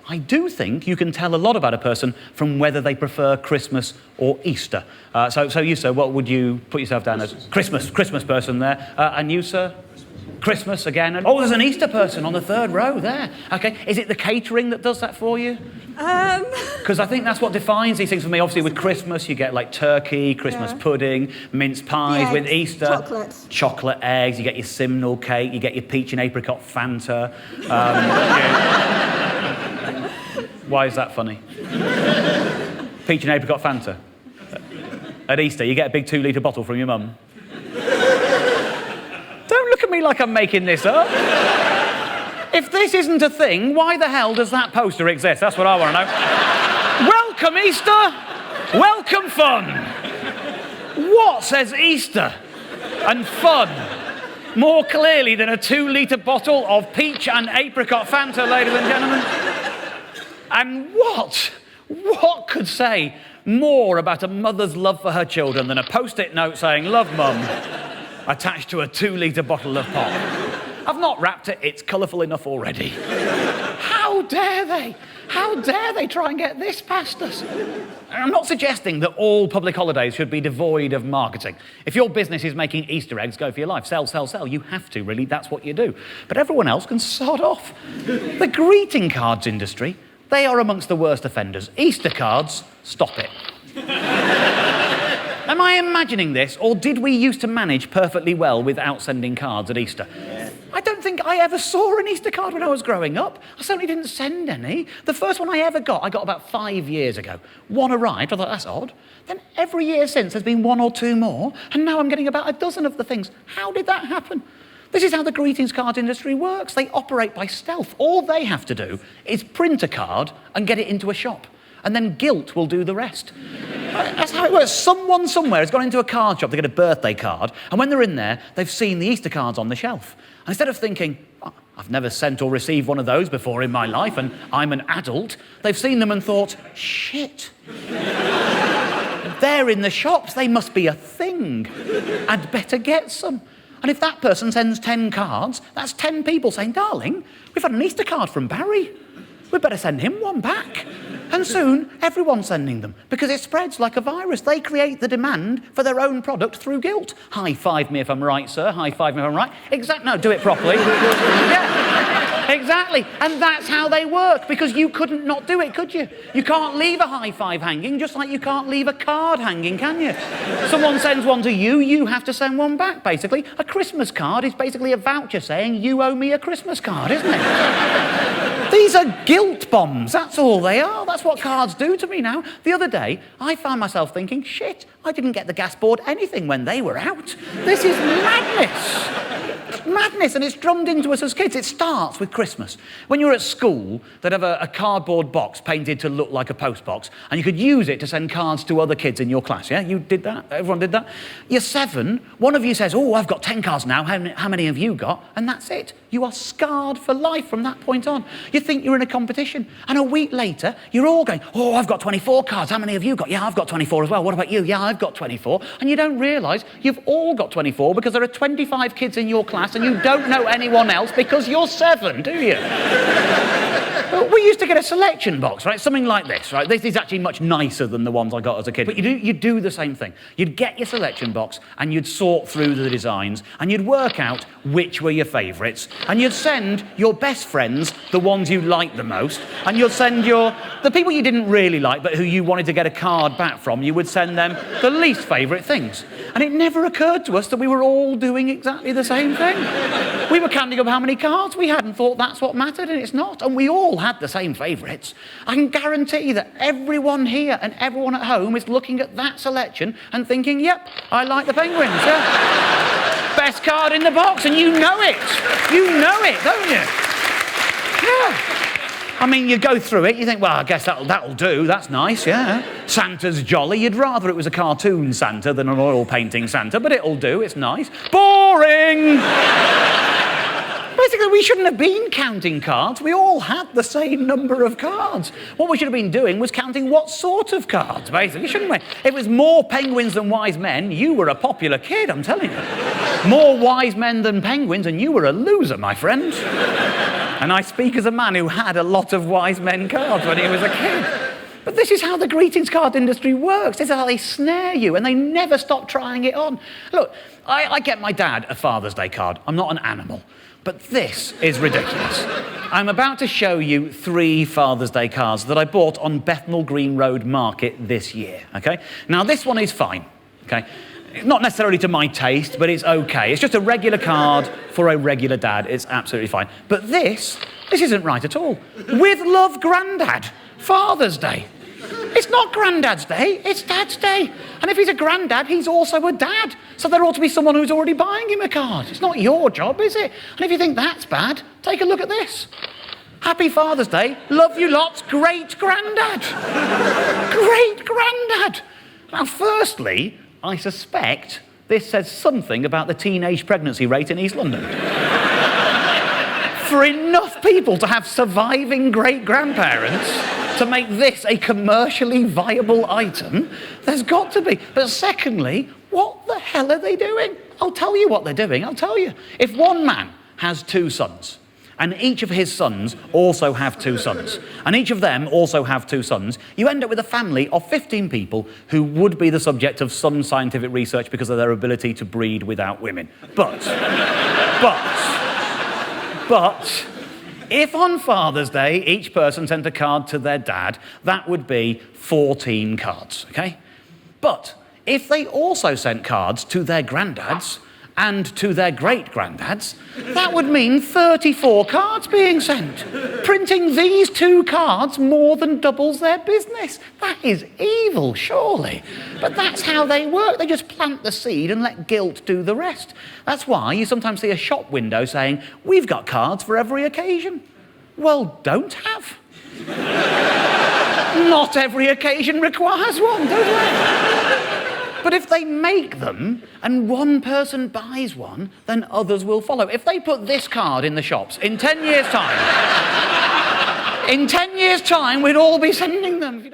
I do think you can tell a lot about a person from whether they prefer Christmas or Easter. So you, sir, what would you put yourself down as? Christmas person there. And you, sir? Christmas again. Oh, there's an Easter person on the third row there. Okay, is it the catering that does that for you? Because I think that's what defines these things for me. Obviously, with Christmas, you get like turkey, Christmas pudding, mince pies. With Easter, chocolate eggs. You get your simnel cake. You get your peach and apricot Fanta. Why is that funny? Peach and apricot Fanta. At Easter, you get a big 2-litre bottle from your mum. Don't look at me like I'm making this up. If this isn't a thing, why the hell does that poster exist? That's what I want to know. Welcome, Easter. Welcome, fun. What says Easter and fun more clearly than a 2-litre bottle of peach and apricot Fanta, ladies and gentlemen? And what could say more about a mother's love for her children than a post-it note saying, "Love, Mum," attached to a 2-litre bottle of pop? I've not wrapped it, it's colourful enough already. How dare they? How dare they try and get this past us? I'm not suggesting that all public holidays should be devoid of marketing. If your business is making Easter eggs, go for your life. Sell, sell, sell. You have to, really. That's what you do. But everyone else can sod off. The greeting cards industry, they are amongst the worst offenders. Easter cards, stop it. Am I imagining this, or did we used to manage perfectly well without sending cards at Easter? Yeah. I don't think I ever saw an Easter card when I was growing up. I certainly didn't send any. The first one I ever got, I got about 5 years ago. One arrived, I thought, that's odd. Then every year since, there's been 1 or 2 more, and now I'm getting about a dozen of the things. How did that happen? This is how the greetings card industry works. They operate by stealth. All they have to do is print a card and get it into a shop. And then guilt will do the rest. That's how it works. Someone somewhere has gone into a card shop to get a birthday card, and when they're in there, they've seen the Easter cards on the shelf. And instead of thinking, oh, I've never sent or received one of those before in my life, and I'm an adult, they've seen them and thought, shit. They're in the shops, they must be a thing. I'd better get some. And if that person sends 10 cards, that's 10 people saying, darling, we've had an Easter card from Barry. We'd better send him one back. And soon, everyone's sending them, because it spreads like a virus. They create the demand for their own product through guilt. High five me if I'm right, sir. High five me if I'm right. No, do it properly. Yeah, exactly. And that's how they work, because you couldn't not do it, could you? You can't leave a high five hanging, just like you can't leave a card hanging, can you? Someone sends one to you, you have to send one back, basically. A Christmas card is basically a voucher saying, you owe me a Christmas card, isn't it? These are guilt bombs, that's all they are. That's what cards do to me now. The other day, I found myself thinking, shit, I didn't get the gas board anything when they were out. This is madness. Madness, and it's drummed into us as kids. It starts with Christmas. When you were at school, they'd have a cardboard box painted to look like a postbox, and you could use it to send cards to other kids in your class, yeah? You did that? Everyone did that? You're 7, one of you says, oh, I've got 10 cards now, how many have you got? And that's it. You are scarred for life from that point on. You think you're in a competition, and a week later, you're all going, oh, I've got 24 cards, how many have you got? Yeah, I've got 24 as well, what about you? Yeah, I've got 24. And you don't realise you've all got 24 because there are 25 kids in your class and you don't know anyone else because you're 7, do you? We used to get a selection box, right? Something like this, right? This is actually much nicer than the ones I got as a kid. But you'd do the same thing. You'd get your selection box and you'd sort through the designs and you'd work out which were your favourites, and you'd send your best friends the ones you liked the most, and you'd send the people you didn't really like but who you wanted to get a card back from, you would send them the least favourite things. And it never occurred to us that we were all doing exactly the same thing. We were counting up how many cards we had and thought that's what mattered, and it's not. And we all had the same favourites. I can guarantee that everyone here and everyone at home is looking at that selection and thinking, yep, I like the Penguins, yeah. Best card in the box, and you know it. You know it, don't you? Yeah. I mean, you go through it, you think, well, I guess that'll do, that's nice, yeah. Santa's jolly. You'd rather it was a cartoon Santa than an oil painting Santa, but it'll do, it's nice. Boring! Basically, we shouldn't have been counting cards. We all had the same number of cards. What we should have been doing was counting what sort of cards, basically, shouldn't we? If it was more penguins than wise men, you were a popular kid, I'm telling you. More wise men than penguins, and you were a loser, my friend. And I speak as a man who had a lot of wise men cards when he was a kid. But this is how the greetings card industry works. This is how they snare you, and they never stop trying it on. Look, I get my dad a Father's Day card. I'm not an animal. But this is ridiculous. I'm about to show you 3 Father's Day cards that I bought on Bethnal Green Road Market this year, okay? Now, this one is fine, okay? Not necessarily to my taste, but it's okay. It's just a regular card for a regular dad. It's absolutely fine. But this isn't right at all. With love, Grandad, Father's Day. It's not Grandad's Day, it's Dad's Day. And if he's a granddad, he's also a dad. So there ought to be someone who's already buying him a card. It's not your job, is it? And if you think that's bad, take a look at this. Happy Father's Day, love you lots, great Grandad. Great Grandad. Now, firstly, I suspect this says something about the teenage pregnancy rate in East London. For enough people to have surviving great-grandparents to make this a commercially viable item, there's got to be. But secondly, what the hell are they doing? I'll tell you what they're doing, I'll tell you. If one man has 2 sons, and each of his sons also have 2 sons, and each of them also have 2 sons, you end up with a family of 15 people who would be the subject of some scientific research because of their ability to breed without women. But, if on Father's Day each person sent a card to their dad, that would be 14 cards, okay? But if they also sent cards to their granddads and to their great-granddads, that would mean 34 cards being sent. Printing these 2 cards more than doubles their business. That is evil, surely. But that's how they work. They just plant the seed and let guilt do the rest. That's why you sometimes see a shop window saying, "We've got cards for every occasion." Well, don't have. Not every occasion requires one, does it? But if they make them and one person buys one, then others will follow. If they put this card in the shops, in 10 years' time, we'd all be sending them.